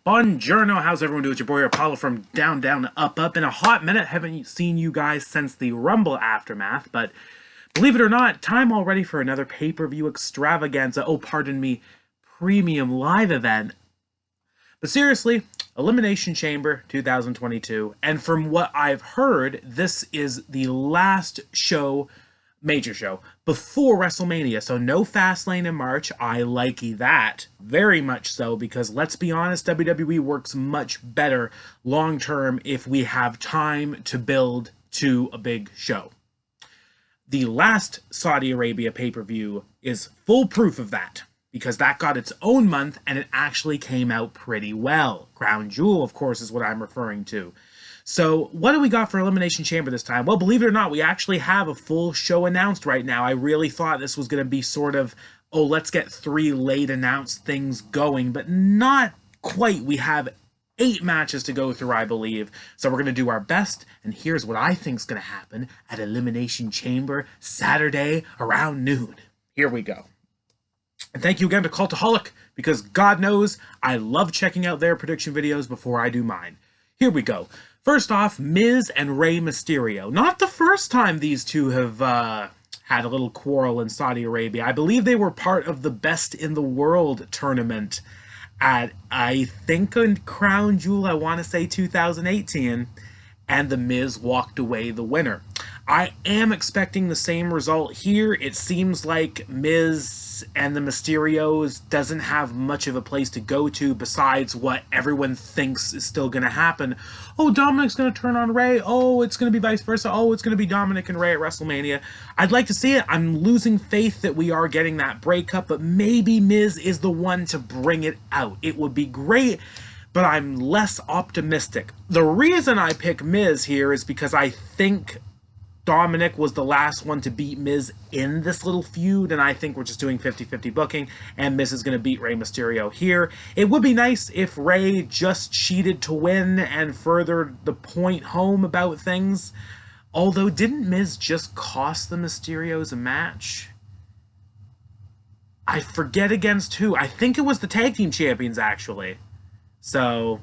Buongiorno, how's everyone doing? It's your boy Apollo from Down, Down, Up, Up. In a hot minute, haven't seen you guys since the Rumble aftermath, but believe it or not, time already for another pay-per-view extravaganza. Oh, pardon me, premium live event. But seriously, Elimination Chamber 2022, and from what I've heard, this is the last show, major show, before WrestleMania. So no Fastlane in March. I like that very much so, because let's be honest, WWE works much better long term if we have time to build to a big show. The last Saudi Arabia pay-per-view is full proof of that, because that got its own month and it actually came out pretty well. Crown Jewel, of course, is what I'm referring to. So what do we got for Elimination Chamber this time? Well, believe it or not, we actually have a full show announced right now. I really thought this was going to be sort of, oh, let's get 3 late announced things going, but not quite. We have 8 matches to go through, I believe. So we're going to do our best, and here's what I think is going to happen at Elimination Chamber Saturday around noon. Here we go. And thank you again to Cultaholic, because God knows I love checking out their prediction videos before I do mine. Here we go. First off, Miz and Rey Mysterio. Not the first time these two have had a little quarrel in Saudi Arabia. I believe they were part of the Best in the World tournament at, I think, in Crown Jewel, I want to say 2018, and the Miz walked away the winner. I am expecting the same result here. It seems like Miz and the Mysterios doesn't have much of a place to go to besides what everyone thinks is still going to happen. Oh, Dominic's going to turn on Rey. Oh, it's going to be vice versa. Oh, it's going to be Dominic and Rey at WrestleMania. I'd like to see it. I'm losing faith that we are getting that breakup, but maybe Miz is the one to bring it out. It would be great, but I'm less optimistic. The reason I pick Miz here is because I think Dominic was the last one to beat Miz in this little feud, and I think we're just doing 50-50 booking, and Miz is going to beat Rey Mysterio here. It would be nice if Rey just cheated to win and furthered the point home about things. Although, didn't Miz just cost the Mysterios a match? I forget against who. I think it was the Tag Team Champions, actually. So,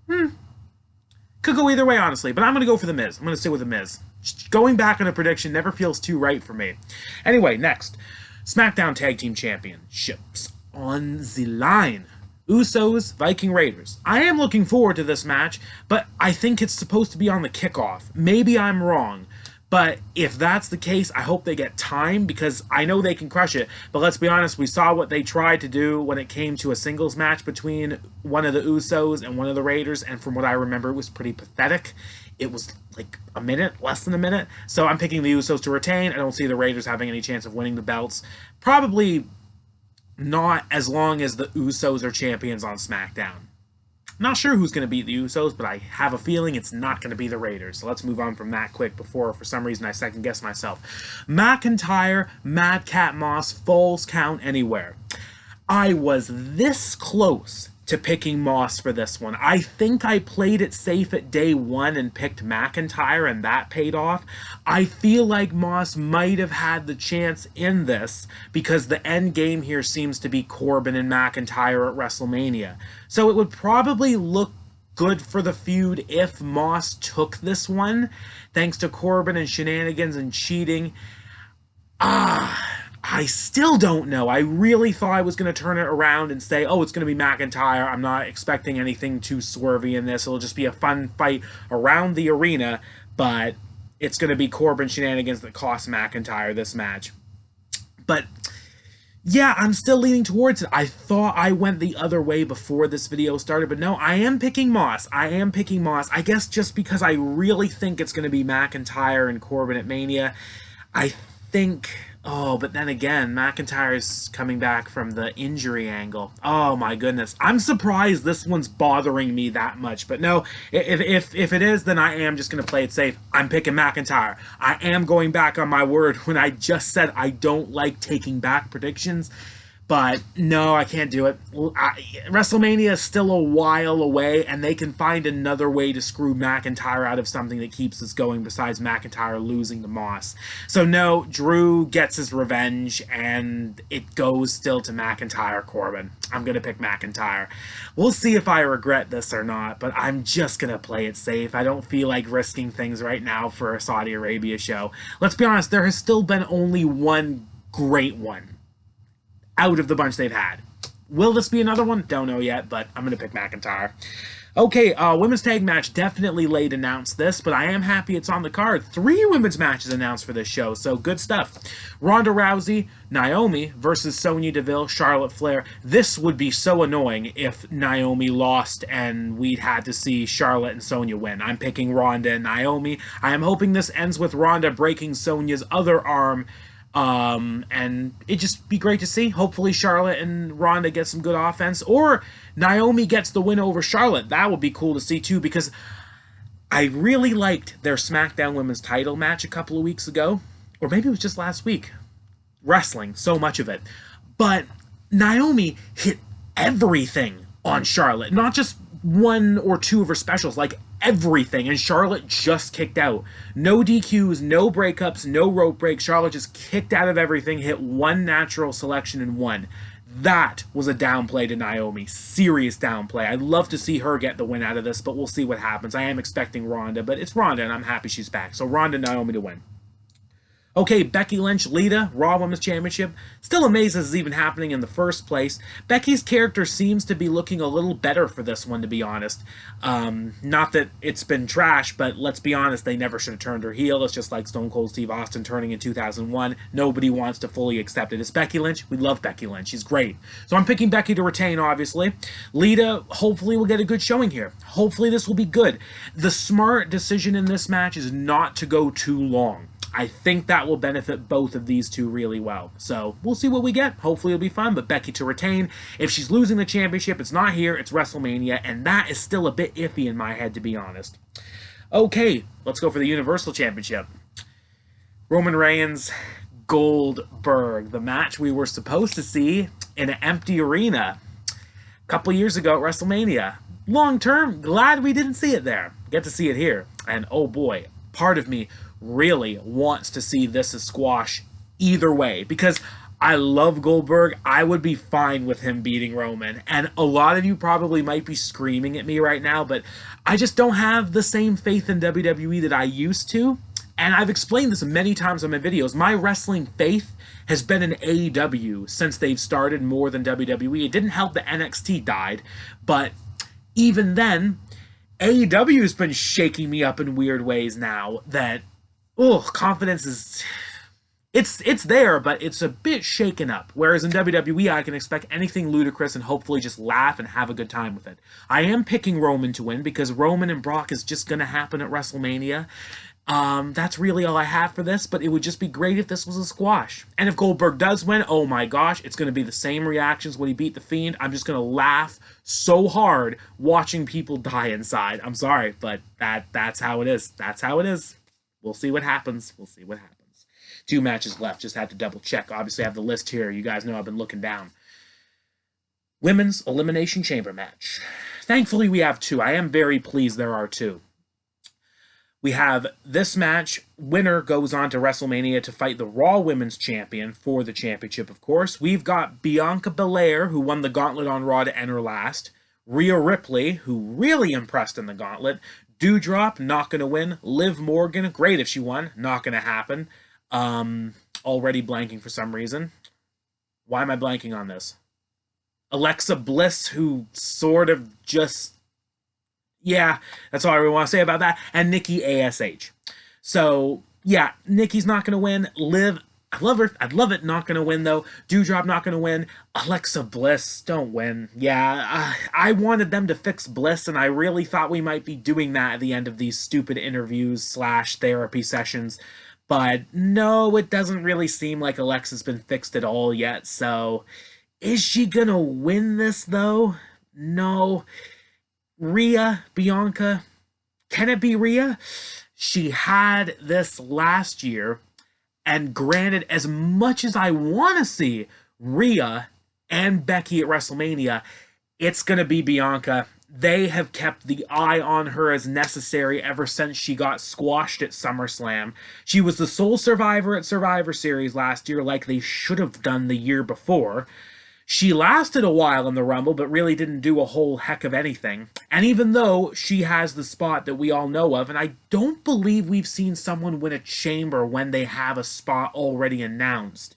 could go either way, honestly, but I'm going to go for the Miz. I'm going to stick with the Miz. Going back on a prediction never feels too right for me. Anyway, next. SmackDown Tag Team Championships on the line. Usos, Viking Raiders. I am looking forward to this match, but I think it's supposed to be on the kickoff. Maybe I'm wrong, but if that's the case, I hope they get time, because I know they can crush it. But let's be honest, we saw what they tried to do when it came to a singles match between one of the Usos and one of the Raiders, and from what I remember, it was pretty pathetic. It was like a minute, less than a minute. So I'm picking the Usos to retain. I don't see the Raiders having any chance of winning the belts. Probably not as long as the Usos are champions on SmackDown. Not sure who's going to beat the Usos, but I have a feeling it's not going to be the Raiders. So let's move on from that quick before, for some reason, I second-guess myself. McIntyre, Madcap Moss, Falls Count Anywhere. I was this close to picking Moss for this one. I think I played it safe at day 1 and picked McIntyre, and that paid off. I feel like Moss might have had the chance in this, because the end game here seems to be Corbin and McIntyre at WrestleMania. So it would probably look good for the feud if Moss took this one, thanks to Corbin and shenanigans and cheating. I still don't know. I really thought I was going to turn it around and say, oh, it's going to be McIntyre. I'm not expecting anything too swervy in this. It'll just be a fun fight around the arena, but it's going to be Corbin shenanigans that cost McIntyre this match. But yeah, I'm still leaning towards it. I thought I went the other way before this video started, but no, I am picking Moss. I am picking Moss. I guess just because I really think it's going to be McIntyre and Corbin at Mania. I think... Oh, but then again, McIntyre's coming back from the injury angle. Oh my goodness. I'm surprised this one's bothering me that much. But no, if it is, then I am just going to play it safe. I'm picking McIntyre. I am going back on my word when I just said I don't like taking back predictions. But no, I can't do it. WrestleMania is still a while away, and they can find another way to screw McIntyre out of something that keeps us going besides McIntyre losing to Moss. So no, Drew gets his revenge, and it goes still to McIntyre Corbin. I'm going to pick McIntyre. We'll see if I regret this or not, but I'm just going to play it safe. I don't feel like risking things right now for a Saudi Arabia show. Let's be honest, there has still been only one great one out of the bunch they've had. Will this be another one? Don't know yet, but I'm going to pick McIntyre. Okay, women's tag match, definitely late announced this, but I am happy it's on the card. 3 women's matches announced for this show, so good stuff. Ronda Rousey, Naomi versus Sonya Deville, Charlotte Flair. This would be so annoying if Naomi lost and we'd had to see Charlotte and Sonya win. I'm picking Ronda and Naomi. I am hoping this ends with Ronda breaking Sonya's other arm, and it'd just be great to see. Hopefully Charlotte and Ronda get some good offense, or Naomi gets the win over Charlotte. That would be cool to see too, because I really liked their SmackDown Women's title match a couple of weeks ago, or maybe it was just last week. Wrestling, so much of it. But Naomi hit everything on Charlotte, not just 1 or 2 of her specials, like everything, and Charlotte just kicked out. No DQs, no breakups, no rope breaks. Charlotte just kicked out of everything, hit 1 natural selection and won. That was a downplay to Naomi. Serious downplay. I'd love to see her get the win out of this, but we'll see what happens. I am expecting Ronda, but it's Ronda, and I'm happy she's back. So Ronda, Naomi to win. Okay, Becky Lynch, Lita, Raw Women's Championship. Still amazed this is even happening in the first place. Becky's character seems to be looking a little better for this one, to be honest. Not that it's been trash, but let's be honest, they never should have turned her heel. It's just like Stone Cold Steve Austin turning in 2001. Nobody wants to fully accept it. It's Becky Lynch. We love Becky Lynch. She's great. So I'm picking Becky to retain, obviously. Lita, hopefully, will get a good showing here. Hopefully, this will be good. The smart decision in this match is not to go too long. I think that will benefit both of these two really well. So we'll see what we get. Hopefully it'll be fun, but Becky to retain. If she's losing the championship, it's not here, it's WrestleMania, and that is still a bit iffy in my head, to be honest. Okay, let's go for the Universal Championship. Roman Reigns, Goldberg, the match we were supposed to see in an empty arena a couple years ago at WrestleMania. Long term, glad we didn't see it there. Get to see it here. And oh boy, part of me really wants to see this as squash either way, because I love Goldberg. I would be fine with him beating Roman, and a lot of you probably might be screaming at me right now, but I just don't have the same faith in WWE that I used to, and I've explained this many times on my videos. My wrestling faith has been in AEW since they've started more than WWE. It didn't help that NXT died, but even then, AEW has been shaking me up in weird ways now that confidence is, it's there, but it's a bit shaken up. Whereas in WWE, I can expect anything ludicrous and hopefully just laugh and have a good time with it. I am picking Roman to win because Roman and Brock is just going to happen at WrestleMania. That's really all I have for this, but it would just be great if this was a squash. And if Goldberg does win, oh my gosh, it's going to be the same reactions when he beat The Fiend. I'm just going to laugh so hard watching people die inside. I'm sorry, but that's how it is. That's how it is. We'll see what happens. We'll see what happens. 2 matches left. Just had to double check. Obviously, I have the list here. You guys know I've been looking down. Women's Elimination Chamber match. Thankfully, we have 2. I am very pleased there are 2. We have this match. Winner goes on to WrestleMania to fight the Raw Women's Champion for the championship, of course. We've got Bianca Belair, who won the gauntlet on Raw to enter last. Rhea Ripley, who really impressed in the gauntlet. Doudrop, not going to win. Liv Morgan, great if she won. Not going to happen. Already blanking for some reason. Why am I blanking on this? Alexa Bliss, who sort of just... Yeah, that's all I really want to say about that. And Nikki ASH. So, yeah, Nikki's not going to win. Liv, I love her. I'd love it. Not going to win, though. Doudrop not going to win. Alexa Bliss, don't win. Yeah, I wanted them to fix Bliss, and I really thought we might be doing that at the end of these stupid interviews / therapy sessions. But no, it doesn't really seem like Alexa's been fixed at all yet. So, is she going to win this, though? No. Rhea, Bianca, can it be Rhea? She had this last year, and granted, as much as I want to see Rhea and Becky at WrestleMania, it's going to be Bianca. They have kept the eye on her as necessary ever since she got squashed at SummerSlam. She was the sole survivor at Survivor Series last year, like they should have done the year before. She lasted a while in the Rumble, but really didn't do a whole heck of anything. And even though she has the spot that we all know of, and I don't believe we've seen someone win a chamber when they have a spot already announced,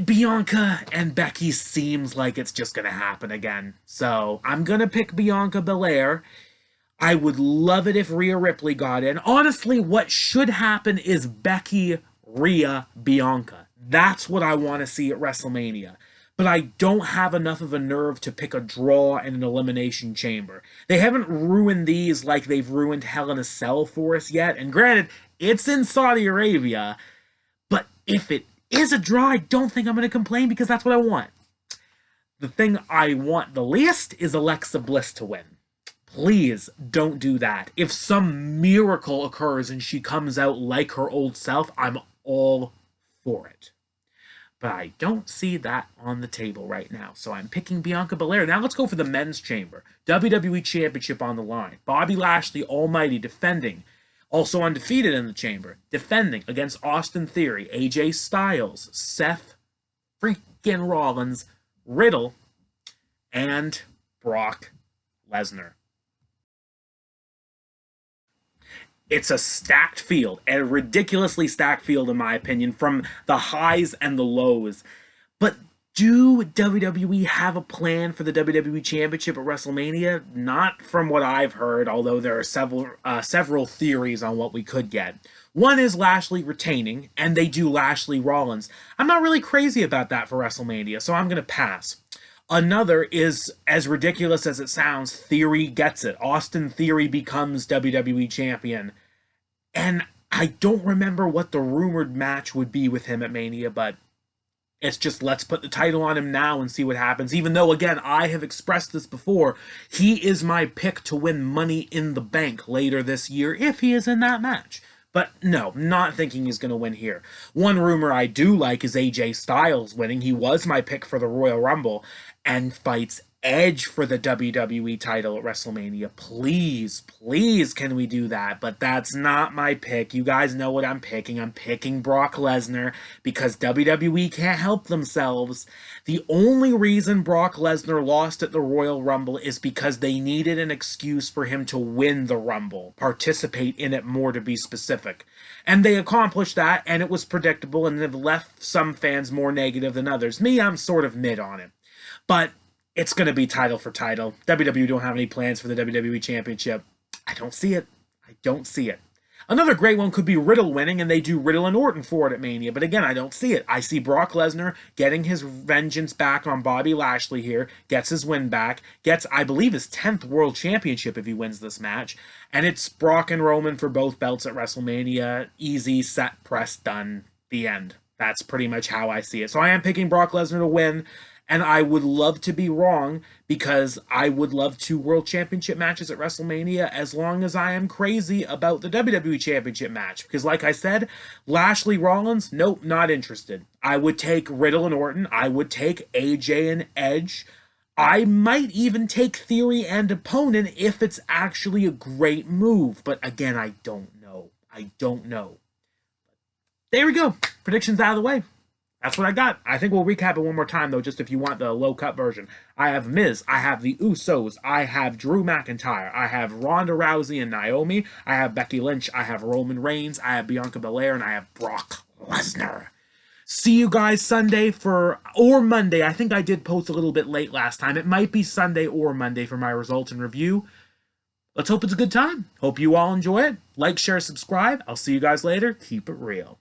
Bianca and Becky seems like it's just going to happen again. So I'm going to pick Bianca Belair. I would love it if Rhea Ripley got in. Honestly, what should happen is Becky, Rhea, Bianca. That's what I want to see at WrestleMania. But I don't have enough of a nerve to pick a draw in an Elimination Chamber. They haven't ruined these like they've ruined Hell in a Cell for us yet. And granted, it's in Saudi Arabia. But if it is a draw, I don't think I'm going to complain because that's what I want. The thing I want the least is Alexa Bliss to win. Please don't do that. If some miracle occurs and she comes out like her old self, I'm all for it. But I don't see that on the table right now. So I'm picking Bianca Belair. Now let's go for the men's chamber. WWE Championship on the line. Bobby Lashley, Almighty, defending. Also undefeated in the chamber. Defending against Austin Theory, AJ Styles, Seth freaking Rollins, Riddle, and Brock Lesnar. It's a stacked field, a ridiculously stacked field in my opinion, from the highs and the lows. But do WWE have a plan for the WWE Championship at WrestleMania? Not from what I've heard, although there are several theories on what we could get. One is Lashley retaining, and they do Lashley Rollins. I'm not really crazy about that for WrestleMania, so I'm going to pass. Another is, as ridiculous as it sounds, Theory gets it. Austin Theory becomes WWE Champion. And I don't remember what the rumored match would be with him at Mania, but it's just let's put the title on him now and see what happens. Even though, again, I have expressed this before, he is my pick to win Money in the Bank later this year if he is in that match. But no, not thinking he's going to win here. One rumor I do like is AJ Styles winning. He was my pick for the Royal Rumble and fights Edge for the WWE title at WrestleMania. Please, please can we do that? But that's not my pick. You guys know what I'm picking. I'm picking Brock Lesnar because WWE can't help themselves. The only reason Brock Lesnar lost at the Royal Rumble is because they needed an excuse for him to win the Rumble. Participate in it more, to be specific. And they accomplished that, and it was predictable, and have left some fans more negative than others. Me, I'm sort of mid on it. But it's going to be title for title. WWE don't have any plans for the WWE Championship. I don't see it. I don't see it. Another great one could be Riddle winning, and they do Riddle and Orton for it at Mania. But again, I don't see it. I see Brock Lesnar getting his vengeance back on Bobby Lashley here, gets his win back, gets, I believe, his 10th World Championship if he wins this match. And it's Brock and Roman for both belts at WrestleMania. Easy, set, press, done. The end. That's pretty much how I see it. So I am picking Brock Lesnar to win. And I would love to be wrong because I would love 2 World Championship matches at WrestleMania as long as I am crazy about the WWE Championship match. Because like I said, Lashley Rollins, nope, not interested. I would take Riddle and Orton. I would take AJ and Edge. I might even take Theory and opponent if it's actually a great move. But again, I don't know. I don't know. There we go. Predictions out of the way. That's what I got. I think we'll recap it one more time, though, just if you want the low-cut version. I have Miz. I have the Usos. I have Drew McIntyre. I have Ronda Rousey and Naomi. I have Becky Lynch. I have Roman Reigns. I have Bianca Belair. And I have Brock Lesnar. See you guys Sunday or Monday. I think I did post a little bit late last time. It might be Sunday or Monday for my results and review. Let's hope it's a good time. Hope you all enjoy it. Like, share, subscribe. I'll see you guys later. Keep it real.